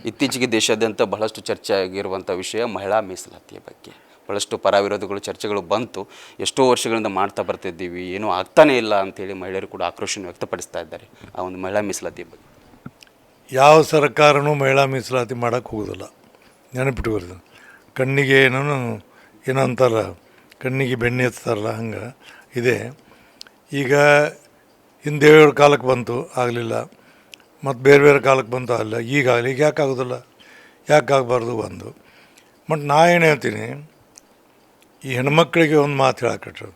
ಇತ್ತೀಚೆಗೆ ದೇಶಾದ್ಯಂತ ಬಹಳಷ್ಟು ಚರ್ಚೆ ಆಗಿರುವಂಥ ವಿಷಯ ಮಹಿಳಾ ಮೀಸಲಾತಿಯ ಬಗ್ಗೆ. ಬಹಳಷ್ಟು ಪರವಿರೋಧಗಳು ಚರ್ಚೆಗಳು ಬಂತು. ಎಷ್ಟೋ ವರ್ಷಗಳಿಂದ ಮಾಡ್ತಾ ಬರ್ತಿದ್ದೀವಿ, ಏನೂ ಆಗ್ತಾನೇ ಇಲ್ಲ ಅಂಥೇಳಿ ಮಹಿಳೆಯರು ಕೂಡ ಆಕ್ರೋಶವನ್ನು ವ್ಯಕ್ತಪಡಿಸ್ತಾ ಇದ್ದಾರೆ ಆ ಒಂದು ಮಹಿಳಾ ಮೀಸಲಾತಿಯ ಬಗ್ಗೆ. ಯಾವ ಸರ್ಕಾರನೂ ಮಹಿಳಾ ಮೀಸಲಾತಿ ಮಾಡೋಕ್ಕೆ ಹೋಗೋದಿಲ್ಲ, ನೆನಪಿಟ್ಕೊಳ್ರಿ. ಕಣ್ಣಿಗೆ ಏನೋ ಅಂತಾರಲ್ಲ, ಕಣ್ಣಿಗೆ ಬೆಣ್ಣೆ ಹಚ್ತಾರಲ್ಲ, ಹಂಗೆ ಇದೆ. ಈಗ ಹಿಂದೆ ದೇವೇಗೌಡ ಕಾಲಕ್ಕೆ ಬಂತು, ಆಗಲಿಲ್ಲ. ಮತ್ತು ಬೇರೆ ಬೇರೆ ಕಾಲಕ್ಕೆ ಬಂತು, ಅಲ್ಲ ಈಗಾಗಲಿ. ಈಗ ಯಾಕೆ ಆಗೋದಿಲ್ಲ, ಯಾಕೆ ಆಗಬಾರ್ದು ಒಂದು. ಮತ್ತು ನಾ ಏನು ಹೇಳ್ತೀನಿ, ಈ ಹೆಣ್ಮಕ್ಳಿಗೆ ಒಂದು ಮಾತು ಹೇಳಕಟ್ರು.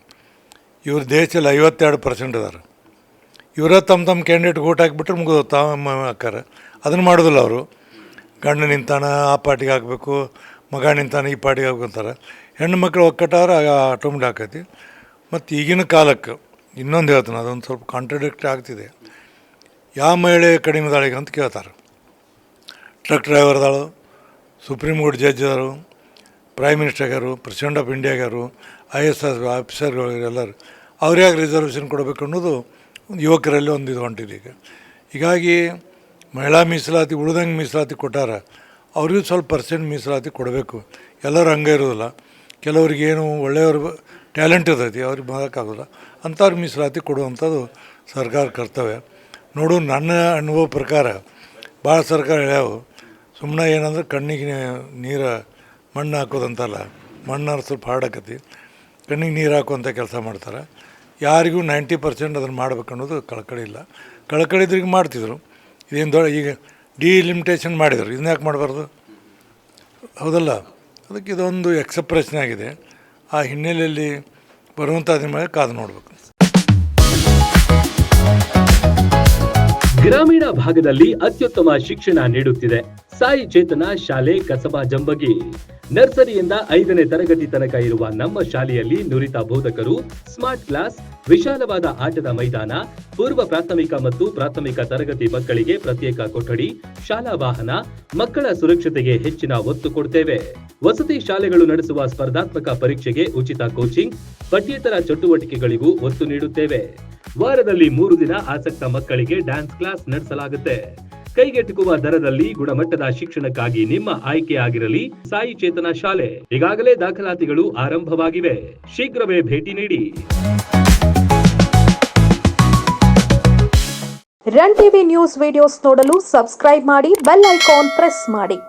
ಇವ್ರ ದೇಶದಲ್ಲಿ 52% ಅದಾರ. ಇವರ ತಮ್ಮ ಕ್ಯಾಂಡಿಡೇಟ್ ಓಟ್ ಹಾಕಿಬಿಟ್ರೆ ಮುಗಿದು ಹಾಕಾರ. ಅದನ್ನು ಮಾಡೋದಿಲ್ಲ ಅವರು. ಗಂಡ ನಿಂತಾನ ಆ ಪಾರ್ಟಿಗೆ ಹಾಕಬೇಕು, ಮಗ ನಿಂತಾನ ಈ ಪಾರ್ಟಿಗೆ ಹಾಕ್ಬೇಕಂತಾರೆ. ಹೆಣ್ಣುಮಕ್ಳು ಒಕ್ಕಟ್ಟಾರ ಆಟೋಮೆಟಿಕ್ ಹಾಕೈತಿ. ಮತ್ತು ಈಗಿನ ಕಾಲಕ್ಕೆ ಇನ್ನೊಂದು ಹೇಳ್ತಾನೆ, ಅದೊಂದು ಸ್ವಲ್ಪ ಕಾಂಟ್ರಡಿಕ್ಟ್ ಆಗ್ತಿದೆ. ಯಾವ ಮಹಿಳೆ ಕಡಿಮೆ ದಾಳಿಗೆ ಅಂತ ಕೇಳ್ತಾರೆ. ಟ್ರಕ್ ಡ್ರೈವರ್ ಅದಾಳು, ಸುಪ್ರೀಂ ಕೋರ್ಟ್ ಜಡ್ಜ್ ಅದಾರು, ಪ್ರೈಮ್ ಮಿನಿಸ್ಟರ್ ಆಗ್ಯಾರು, ಪ್ರೆಸಿಡೆಂಟ್ ಆಫ್ ಇಂಡಿಯಾ ಆಗ್ಯಾರು, IAS ಆಫೀಸರ್ಗಳು ಎಲ್ಲರೂ. ಅವ್ರ್ಯಾಕೆ ರಿಸರ್ವೇಷನ್ ಕೊಡಬೇಕು ಅನ್ನೋದು ಯುವಕರಲ್ಲಿ ಒಂದು ಇದು ಹೊಂಟಿದೆ ಈಗ. ಹೀಗಾಗಿ ಮಹಿಳಾ ಮೀಸಲಾತಿ ಉಳ್ದಂಗೆ ಮೀಸಲಾತಿ ಕೊಟ್ಟಾರ, ಅವ್ರಿಗೂ ಸ್ವಲ್ಪ ಪರ್ಸೆಂಟ್ ಮೀಸಲಾತಿ ಕೊಡಬೇಕು. ಎಲ್ಲರೂ ಹಂಗೆ ಇರೋದಿಲ್ಲ. ಕೆಲವ್ರಿಗೇನು ಒಳ್ಳೆಯವ್ರು ಟ್ಯಾಲೆಂಟ್ ಇರ್ತೈತಿ, ಅವ್ರಿಗೆ ಮಾಡೋಕ್ಕಾಗೋಲ್ಲ. ಅಂಥವ್ರು ಮೀಸಲಾತಿ ಕೊಡುವಂಥದ್ದು ಸರ್ಕಾರ ಕರ್ತವ್ಯ. ನೋಡು, ನನ್ನ ಅನುಭವ ಪ್ರಕಾರ ಭಾಳ ಸರ್ಕಾರ ಹೇಳ್ಯಾವು. ಸುಮ್ಮನೆ ಏನಂದ್ರೆ ಕಣ್ಣಿಗೆ ಮಣ್ಣು ಹಾಕೋದಂತಲ್ಲ, ಮಣ್ಣು ಸ್ವಲ್ಪ ಹಾಡಾಕತಿ, ಕಣ್ಣಿಗೆ ನೀರು ಹಾಕುವಂಥ ಕೆಲಸ ಮಾಡ್ತಾರೆ. ಯಾರಿಗೂ 90% ಅದನ್ನು ಮಾಡ್ಬೇಕು ಅನ್ನೋದು ಕಳಕಳಿ ಇಲ್ಲ. ಕಳಕಳಿ ಇದ್ರಿಗೆ ಮಾಡ್ತಿದ್ರು. ಇದೇನು ಈಗ ಡಿಲಿಮಿಟೇಷನ್ ಮಾಡಿದರು, ಇದನ್ನ ಯಾಕೆ ಮಾಡಬಾರ್ದು? ಹೌದಲ್ಲ? ಅದಕ್ಕೆ ಇದೊಂದು ಎಕ್ಸಪ್ರೆಷನ್ ಆಗಿದೆ. ಆ ಹಿನ್ನೆಲೆಯಲ್ಲಿ ಬರುವಂಥ ಮೇಲೆ ಕಾದು ನೋಡಬೇಕು. ಗ್ರಾಮೀಣ ಭಾಗದಲ್ಲಿ ಅತ್ಯುತ್ತಮ ಶಿಕ್ಷಣ ನೀಡುತ್ತಿದೆ ಸಾಯಿ ಚೇತನ ಶಾಲೆ ಕಸಬಾ ಜಂಬಗಿ. ನರ್ಸರಿಯಿಂದ 5ನೇ ತರಗತಿ ತನಕ ಇರುವ ನಮ್ಮ ಶಾಲೆಯಲ್ಲಿ ನುರಿತ ಬೋಧಕರು, ಸ್ಮಾರ್ಟ್ ಕ್ಲಾಸ್, ವಿಶಾಲವಾದ ಆಟದ ಮೈದಾನ, ಪೂರ್ವ ಪ್ರಾಥಮಿಕ ಮತ್ತು ಪ್ರಾಥಮಿಕ ತರಗತಿ ಮಕ್ಕಳಿಗೆ ಪ್ರತ್ಯೇಕ ಕೊಠಡಿ, ಶಾಲಾ ವಾಹನ, ಮಕ್ಕಳ ಸುರಕ್ಷತೆಗೆ ಹೆಚ್ಚಿನ ಒತ್ತು ಕೊಡ್ತೇವೆ. ವಸತಿ ಶಾಲೆಗಳು ನಡೆಸುವ ಸ್ಪರ್ಧಾತ್ಮಕ ಪರೀಕ್ಷೆಗೆ ಉಚಿತ ಕೋಚಿಂಗ್, ಪಠ್ಯೇತರ ಚಟುವಟಿಕೆಗಳಿಗೂ ಒತ್ತು ನೀಡುತ್ತೇವೆ. ವಾರದಲ್ಲಿ 3 ದಿನ ಆಸಕ್ತ ಮಕ್ಕಳಿಗೆ ಡ್ಯಾನ್ಸ್ ಕ್ಲಾಸ್ ನಡೆಸಲಾಗುತ್ತೆ. ಕೈಗೆಟುಕುವ ದರದಲ್ಲಿ ಗುಣಮಟ್ಟದ ಶಿಕ್ಷಣಕ್ಕಾಗಿ ನಿಮ್ಮ ಆಯ್ಕೆ ಆಗಿರಲಿ ಸಾಯಿ ಚೇತನ ಶಾಲೆ. ಈಗಾಗಲೇ ದಾಖಲಾತಿಗಳು ಆರಂಭವಾಗಿವೆ, ಶೀಘ್ರವೇ ಭೇಟಿ ನೀಡಿ. ರನ್ ಟಿವಿ ನ್ಯೂಸ್ ವಿಡಿಯೋಸ್ ನೋಡಲು ಸಬ್ಸ್ಕ್ರೈಬ್ ಮಾಡಿ, ಬೆಲ್ ಐಕಾನ್ ಪ್ರೆಸ್ ಮಾಡಿ.